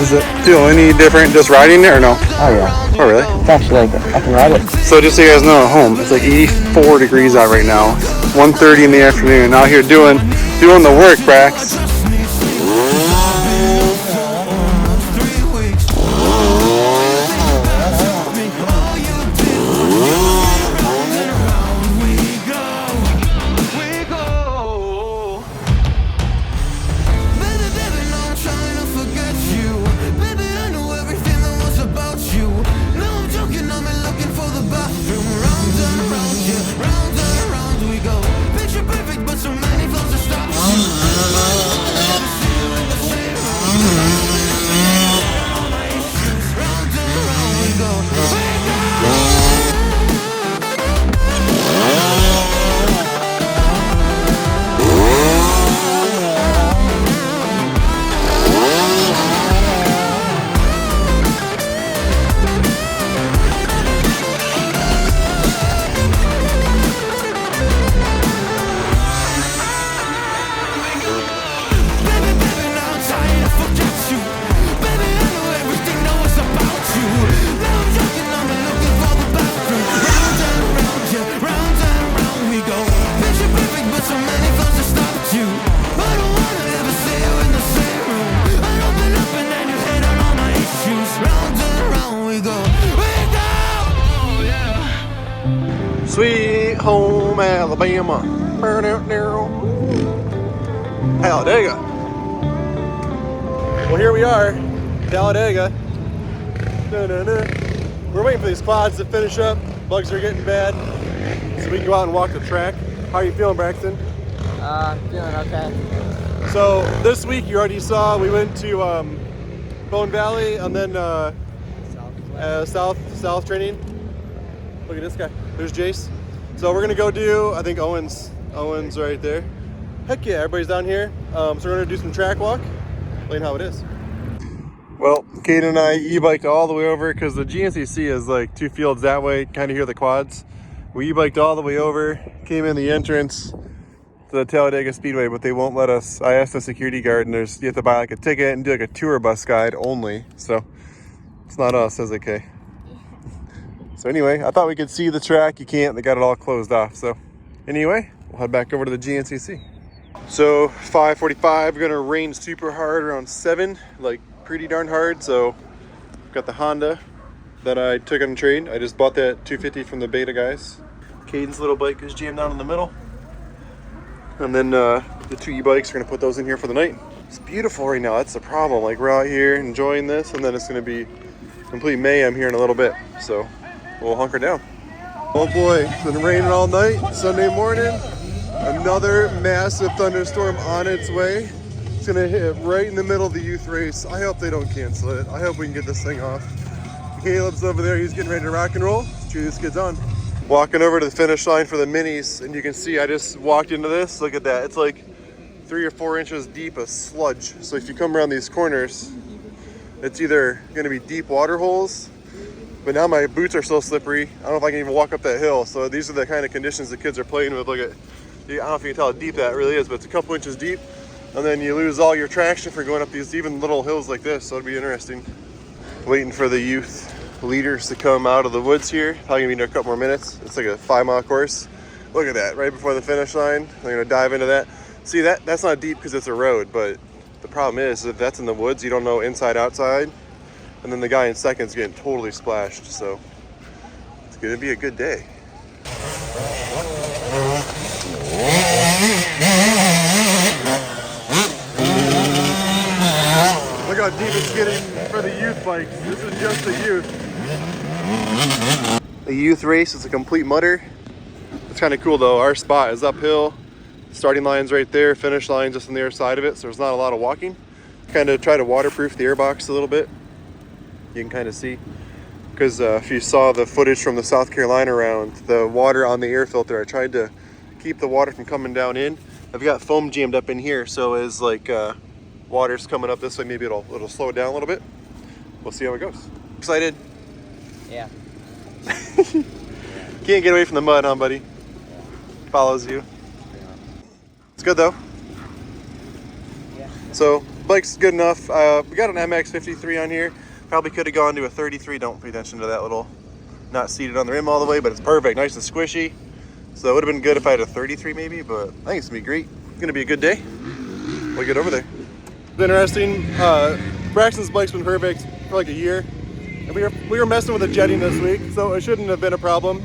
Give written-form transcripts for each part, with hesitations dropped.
Does it feel any different just riding it or no? Oh yeah. Oh really? It's actually like, I can ride it. So just so you guys know at home, it's like 84 degrees out right now. 1:30 in the afternoon. Out here doing the work, Brax. Sweet home Alabama. Talladega. Well, here we are, Talladega. We're waiting for these quads to finish up. Bugs are getting bad, so we can go out and walk the track. How are you feeling, Braxton? I'm feeling okay. So this week you already saw we went to Bone Valley and then South training. Look at this guy. There's Jace. So we're gonna go do, I think Owen's right there. Heck yeah, everybody's down here. So we're gonna do some track walk. Explain how it is. Well, Kate and I e-biked all the way over because the GNCC is like 2 fields that way. Kind of hear the quads. We e-biked all the way over, came in the entrance to the Talladega Speedway, but they won't let us. I asked the security guard, and you have to buy like a ticket and do like a tour bus guide only. So it's not us, says okay. So anyway, I thought we could see the track. You can't. They got it all closed off. So anyway, we'll head back over to the GNCC. So 5:45, we're gonna rain super hard around 7, like pretty darn hard. So got the Honda that I took on trade. I just bought that 250 from the Beta guys. Caden's little bike is jammed down in the middle. And then the 2 e-bikes, we're gonna put those in here for the night. It's beautiful right now. That's the problem. Like we're out here enjoying this, and then it's gonna be complete mayhem here in a little bit. So we'll hunker down. Oh boy, it's been raining all night. Sunday morning, another massive thunderstorm on its way. It's gonna hit right in the middle of the youth race. I hope they don't cancel it. I hope we can get this thing off. Caleb's over there, he's getting ready to rock and roll. Let's cheer this kid's on. Walking over to the finish line for the minis, and you can see I just walked into this. Look at that, it's like 3 or 4 inches deep of sludge. So if you come around these corners, it's either gonna be deep water holes, but now my boots are so slippery, I don't know if I can even walk up that hill. So these are the kind of conditions the kids are playing with. Look at, I don't know if you can tell how deep that really is, but it's a couple inches deep. And then you lose all your traction for going up these even little hills like this, so it'll be interesting. Waiting for the youth leaders to come out of the woods here. Probably gonna be in a couple more minutes. It's like a 5-mile course. Look at that, right before the finish line. I'm gonna dive into that. See, that's not deep because it's a road, but the problem is if that's in the woods, you don't know inside, outside. And then the guy in second's getting totally splashed, so it's gonna be a good day. Look how deep it's getting for the youth bikes. This is just the youth. The youth race is a complete mutter. It's kind of cool though. Our spot is uphill. Starting line's right there, finish line just on the other side of it, so there's not a lot of walking. Kind of try to waterproof the airbox a little bit. You can kind of see. Because if you saw the footage from the South Carolina round, the water on the air filter, I tried to keep the water from coming down in. I've got foam jammed up in here, so as like water's coming up this way, maybe it'll slow it down a little bit. We'll see how it goes. Excited? Yeah. Can't get away from the mud, huh, buddy? Follows you. It's good though. Yeah. So bike's good enough. We got an MX53 on here. Probably could have gone to a 33. Don't pay attention to that little, not seated on the rim all the way, but it's perfect, nice and squishy. So it would have been good if I had a 33 maybe, but I think it's gonna be great. It's gonna be a good day. We'll get over there. It's interesting. Braxton's bike's been perfect for like a year. And we were messing with the jetting this week, so it shouldn't have been a problem.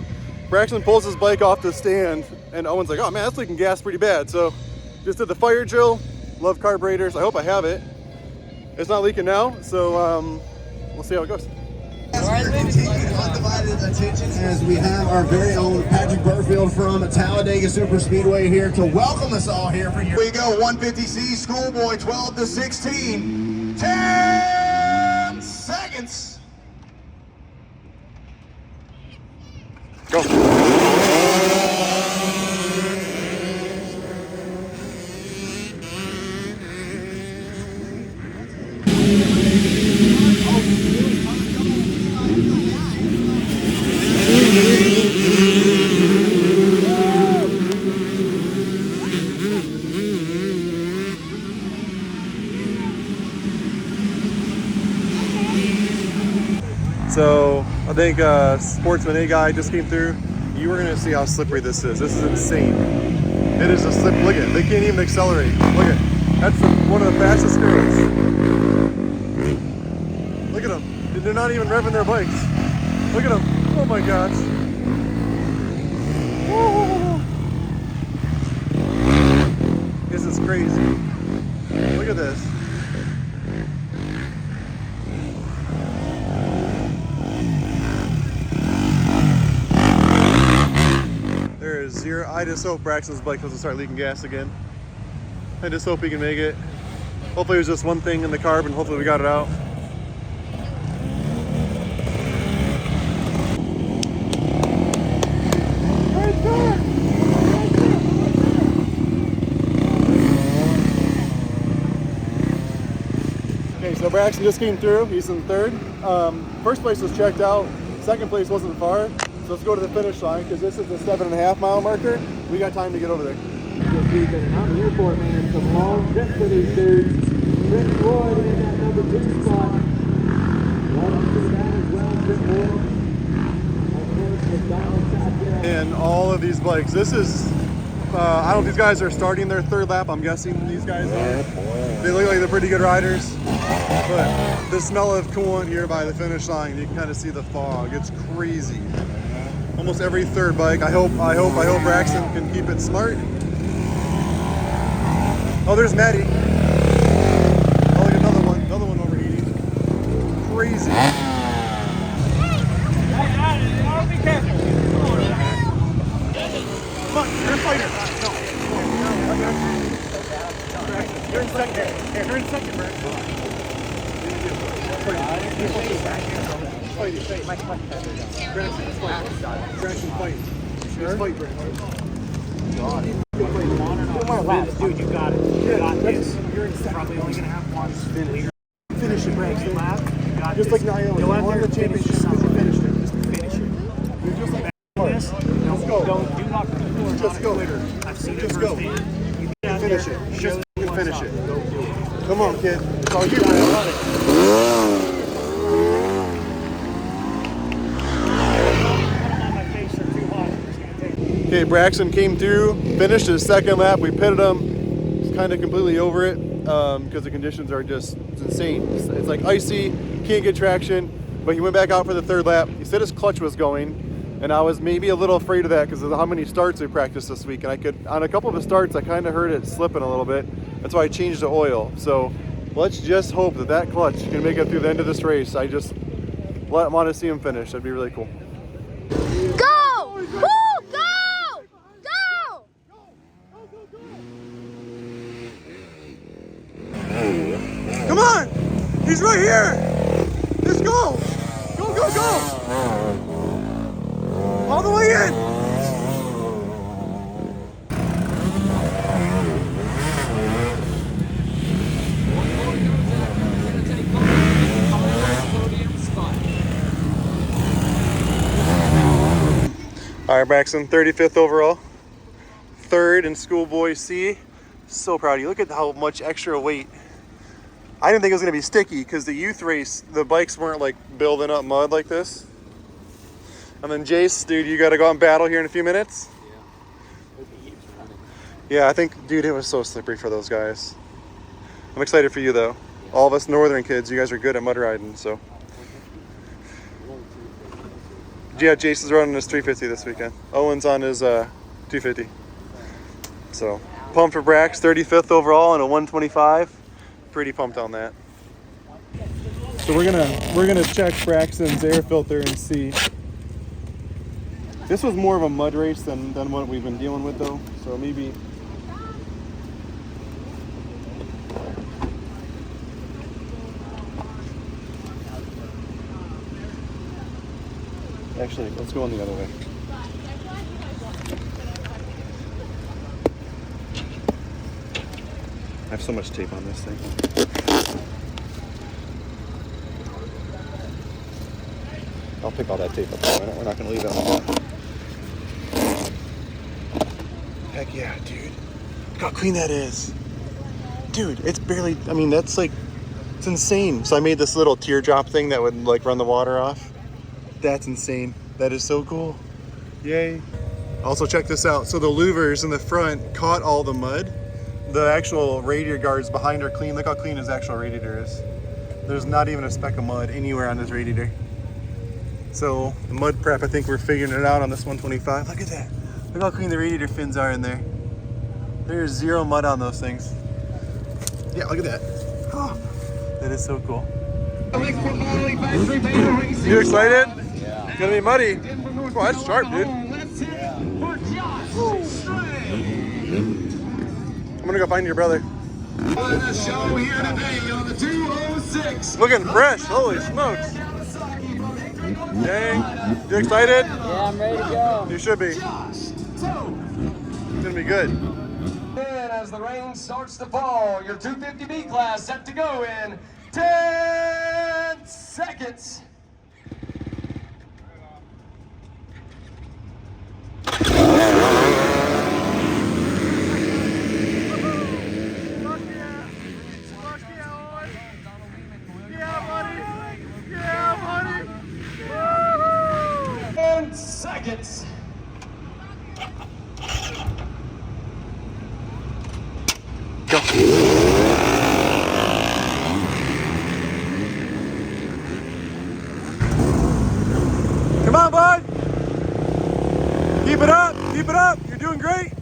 Braxton pulls his bike off the stand, and Owen's like, oh man, that's leaking gas pretty bad. So just did the fire drill. Love carburetors. I hope I have it. It's not leaking now, so we'll see how it goes. Undivided attention as we have our very own Patrick Burfield from Talladega Super Speedway here to welcome us all here for you. We go 150C Schoolboy 12 to 16. 10 seconds. Go. So I think Sportsman A guy just came through. You were gonna see how slippery this is. This is insane. It is a slip. Look at it. They can't even accelerate. Look at it. That's one of the fastest girls. Look at them. They're not even revving their bikes. Look at them. Oh my gosh. Whoa. This is crazy. Look at this. There is zero. I just hope Braxton's bike doesn't start leaking gas again. I just hope he can make it. Hopefully it was just one thing in the carb and hopefully we got it out. Okay, so Braxton just came through. He's in third. First place was checked out. Second place wasn't far. So let's go to the finish line because this is the 7.5 mile marker. We got time to get over there. I'm here for it, man. Some long trips for these dudes. Chris Floyd in that number 2 spot. Welcome to that as well, Chris Floyd. And all of these bikes. This is, I don't know if these guys are starting their third lap. I'm guessing these guys are. They look like they're pretty good riders. But the smell of coolant here by the finish line, you can kind of see the fog. It's crazy. Almost every third bike. I hope Braxton can keep it smart. Oh, there's Maddie. Oh, look, another one overheating. Crazy. Be careful. Come on, you're a fighter. No. You're in second. You're in second, Braxton. Braxton, fight. Sure? Fight, Braxton. Dude, you got it. You got this. You're probably only going to have one leader. Finish it, Braxton. You got Just this. like Niall. Go out You won there the championship because you finished it. Just finish it. You're just like This. Let's go. Do not record. Just go. I've seen it Just go. firsthand. You get out Finish there, it. show Just it one finish time. it. Go do it. Come on, kid. It's all you, I man. love it. Okay, Braxton came through, finished his second lap. We pitted him. He's kind of completely over it because the conditions are just insane. It's like icy, can't get traction. But he went back out for the third lap. He said his clutch was going, and I was maybe a little afraid of that because of how many starts we practiced this week. And I could, on a couple of the starts, I kind of heard it slipping a little bit. That's why I changed the oil. So let's just hope that that clutch can make it through the end of this race. I just want to see him finish. That'd be really cool. Go! Woo! Go! Go! Come on! He's right here! Let's go! Go, go, go! All the way in! All right, Braxton, 35th overall. Third in Schoolboy C. So proud of you. Look at how much extra weight I didn't think it was gonna be sticky because the youth race, the bikes weren't like building up mud like this. And then Jace, dude, you gotta go out and battle here in a few minutes. Yeah, I think, dude, it was so slippery for those guys. I'm excited for you though. All of us northern kids, you guys are good at mud riding, so. Yeah, Jace is running his 350 this weekend. Owen's on his 250. So, pumped for Brax, 35th overall and a 125. Pretty pumped on that. So we're gonna check Braxton's air filter and see. This was more of a mud race than what we've been dealing with though. So maybe. Actually, let's go on the other way. I have so much tape on this thing. I'll pick all that tape up. We're not going to leave that on. Heck yeah, dude. Look how clean that is. Dude, it's barely, I mean, that's like, it's insane. So I made this little teardrop thing that would like run the water off. That's insane. That is so cool. Yay. Also check this out. So the louvers in the front caught all the mud. The actual radiator guards behind are clean. Look how clean his actual radiator is. There's not even a speck of mud anywhere on this radiator. So the mud prep, I think we're figuring it out on this 125. Look at that. Look how clean the radiator fins are in there. There's zero mud on those things. Yeah, look at that. Oh, that is so cool. You excited? Yeah. It's gonna be muddy. Oh, that's sharp, dude. I'm gonna go find your brother. Show here today on the 206. Looking fresh, holy smokes. Dang, you excited? Yeah, I'm ready to go. You should be. It's gonna be good. And as the rain starts to fall, your 250B class set to go in 10 seconds. Seconds. Go. Come on, bud. Keep it up. Keep it up. You're doing great.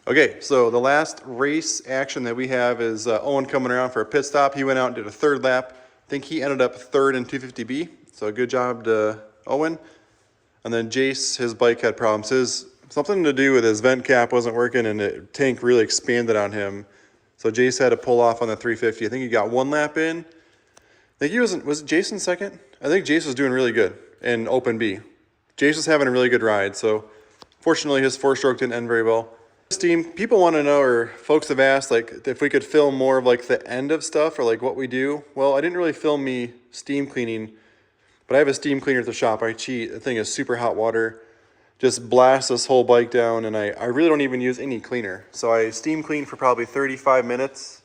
Okay, so the last race action that we have is Owen coming around for a pit stop. He went out and did a third lap. I think he ended up third in 250B, so good job to Owen. And then Jace, his bike had problems. Something to do with his vent cap wasn't working and the tank really expanded on him. So Jace had to pull off on the 350. I think he got one lap in. I think was Jason second? I think Jace was doing really good in open B. Jace was having a really good ride, so fortunately his four-stroke didn't end very well. Steam, people want to know, or folks have asked, like, if we could film more of like the end of stuff or like what we do. Well, I didn't really film me steam cleaning, but I have a steam cleaner at the shop. I cheat. The thing is super hot water. Just blast this whole bike down, and I really don't even use any cleaner. So I steam clean for probably 35 minutes.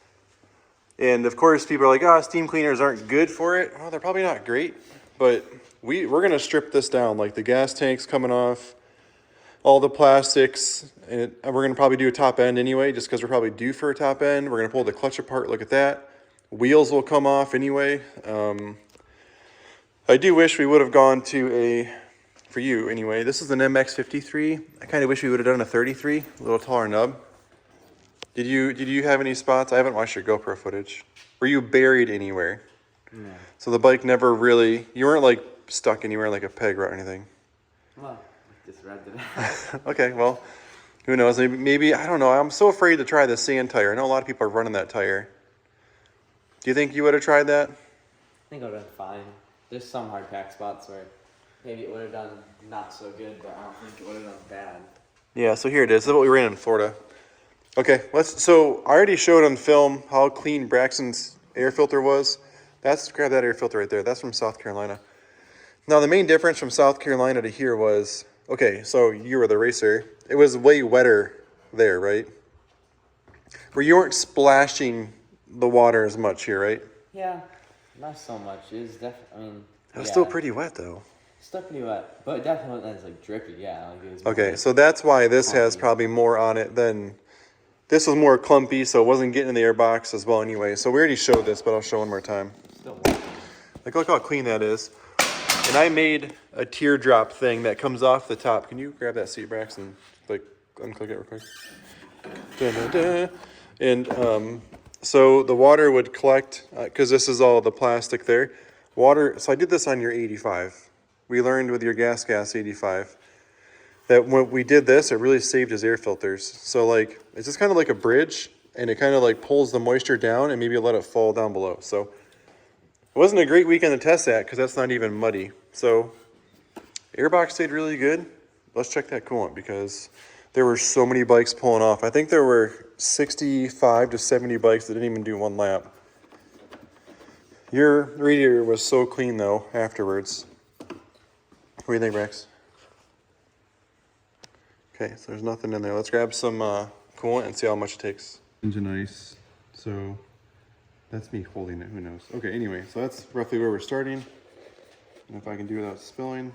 And of course, people are like, oh, steam cleaners aren't good for it. Well, they're probably not great, but we're going to strip this down. Like the gas tank's coming off, all the plastics, and we're going to probably do a top end anyway, just because we're probably due for a top end. We're going to pull the clutch apart, look at that. Wheels will come off anyway. I do wish we would have gone to a, for you anyway, this is an MX-53. I kind of wish we would have done a 33, a little taller nub. Did you have any spots? I haven't watched your GoPro footage. Were you buried anywhere? No. So the bike never really, you weren't like stuck anywhere like a peg rut or anything. Well, just revved it out. Okay, well, who knows? Maybe, I don't know. I'm so afraid to try the sand tire. I know a lot of people are running that tire. Do you think you would have tried that? I think it would have been fine. There's some hard pack spots where maybe it would have done not so good, but I don't think it would have done bad. Yeah, so here it is. This is what we ran in Florida. Okay, so I already showed on film how clean Braxton's air filter was. Grab that air filter right there. That's from South Carolina. Now, the main difference from South Carolina to here was, okay, so you were the racer. It was way wetter there, right? Where you weren't splashing the water as much here, right? Yeah, not so much. It was definitely, It was still pretty wet, though. Still pretty wet, but it definitely wasn't as like drippy, yeah. Like it was Okay, more, so that's why this clumpy. has probably more on it than... This was more clumpy, so it wasn't getting in the air box as well anyway. So we already showed this, but I'll show one more time. Still wet. Like, look how clean that is. And I made a teardrop thing that comes off the top. Can you grab that seat, Braxton? Like, unclick it real quick. Da-da-da. And so the water would collect, because this is all the plastic there. Water, so I did this on your 85. We learned with your gas 85 that when we did this, it really saved his air filters. So like, it's just kind of like a bridge, and it kind of like pulls the moisture down and maybe let it fall down below. So it wasn't a great weekend to test that because that's not even muddy. So airbox stayed really good. Let's check that coolant because there were so many bikes pulling off. I think there were 65 to 70 bikes that didn't even do one lap. Your radiator was so clean though afterwards. What do you think, Brax? Okay, so there's nothing in there. Let's grab some coolant and see how much it takes. Engine ice. So that's me holding it. Who knows? Okay, anyway, so that's roughly where we're starting. And if I can do without spilling.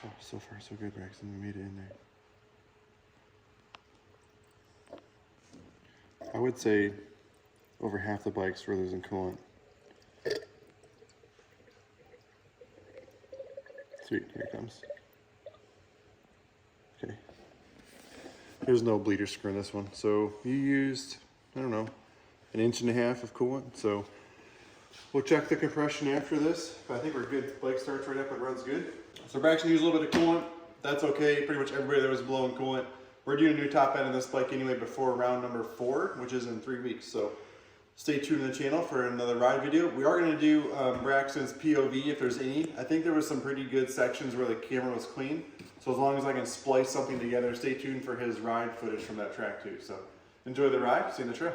Oh, so far so good, Braxton. We made it in there. I would say over half the bikes were losing coolant. Sweet, here it comes. Okay. There's no bleeder screw in this one. So you used, I don't know, 1.5 inches of coolant. So we'll check the compression after this. But I think we're good. Bike starts right up, it runs good. So Braxton used a little bit of coolant. That's okay. Pretty much everybody there was blowing coolant. We're doing a new top end on this bike anyway before round number 4, which is in 3 weeks. So stay tuned to the channel for another ride video. We are going to do Braxton's POV if there's any. I think there was some pretty good sections where the camera was clean. So as long as I can splice something together, stay tuned for his ride footage from that track too. So enjoy the ride. See you in the trail.